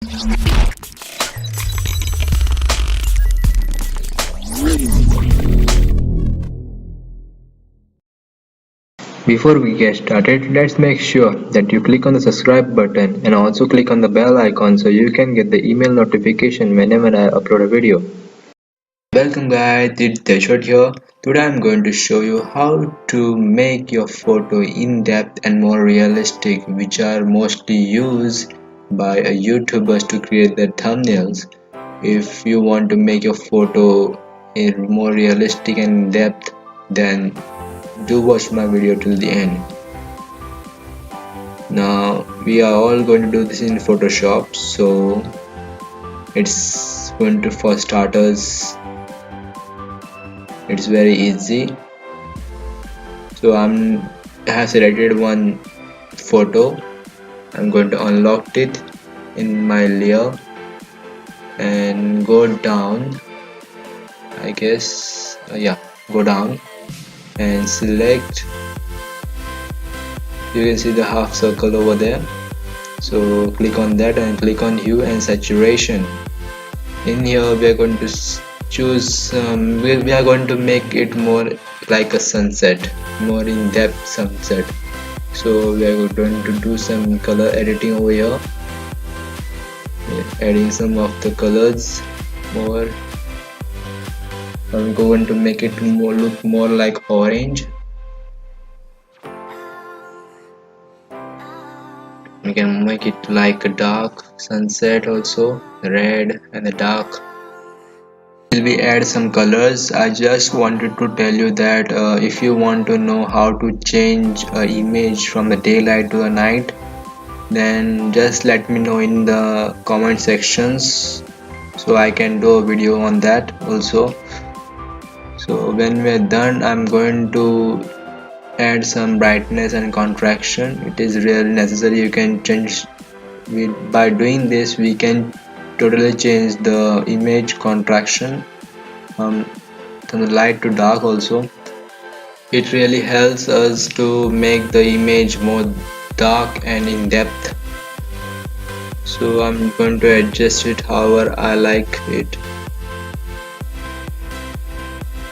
Before we get started, let's make sure that you click on the subscribe button and also click on the bell icon so you can get the email notification whenever I upload a video. Welcome guys, it's DeadShot here. Today I'm going to show you how to make your photo in-depth and more realistic, which are mostly used by YouTubers to create their thumbnails. If you want to make your photo more realistic and in-depth, then do watch my video till the end. Now we are all going to do this in Photoshop, so it's going to, for starters, it's very easy. So I have selected one photo. I'm going to unlock it in my layer and go down, I guess, go down and select. You can see the half circle over there, so click on that and click on hue and saturation. In here we are going to choose we are going to make it more like a sunset, more in-depth sunset. So we are going to do some color editing over here, adding some of the colors more. I'm going to make it look more like orange. You can make it like a dark sunset also, red and the dark. We add some colors. I just wanted to tell you that if you want to know how to change an image from the daylight to the night, then just let me know in the comment sections so I can do a video on that also. So when we're done, I'm going to add some brightness and contraction. It is really necessary. You can change by doing this. We can totally change the image contraction from the light to dark also. It really helps us to make the image more dark and in depth. So I'm going to adjust it however I like it.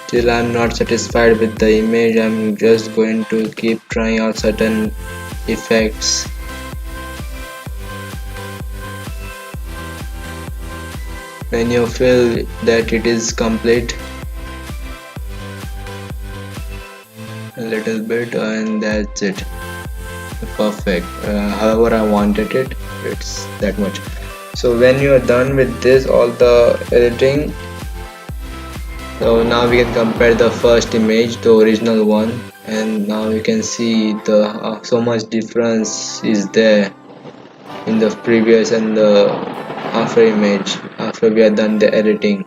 Till I'm not satisfied with the image, I'm just going to keep trying out certain effects. When you feel that it is complete, a little bit, and that's it. Perfect. However I wanted it, it's that much. So when you are done with this, all the editing, so now we can compare the first image, the original one, and now you can see the so much difference is there in the previous and the after image. After we are done the editing,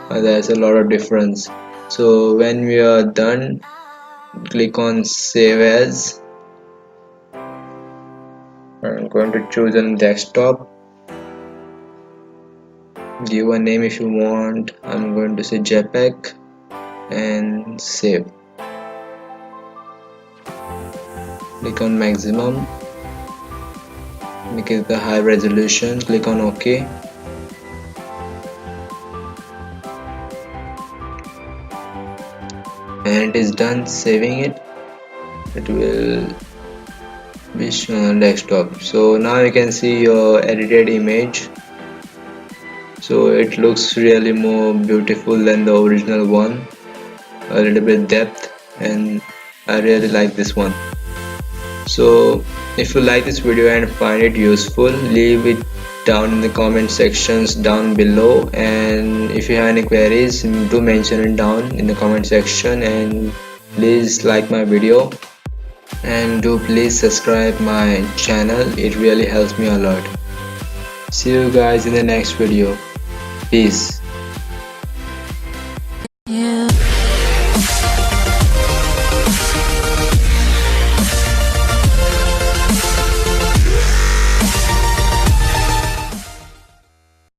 there's a lot of difference. So when we are done, click on save as. I'm going to choose on desktop. Give a name if you want. I'm going to say JPEG and save. Click on maximum, make it the high resolution, click on OK. And it is done saving it. It will be shown on desktop. So now you can see your edited image. So it looks really more beautiful than the original one, a little bit depth, and I really like this one. So if you like this video and find it useful, leave it down in the comment sections down below, and if you have any queries, do mention it down in the comment section, and please like my video and do please subscribe my channel. It really helps me a lot. See you guys in the next video. Peace. Yeah.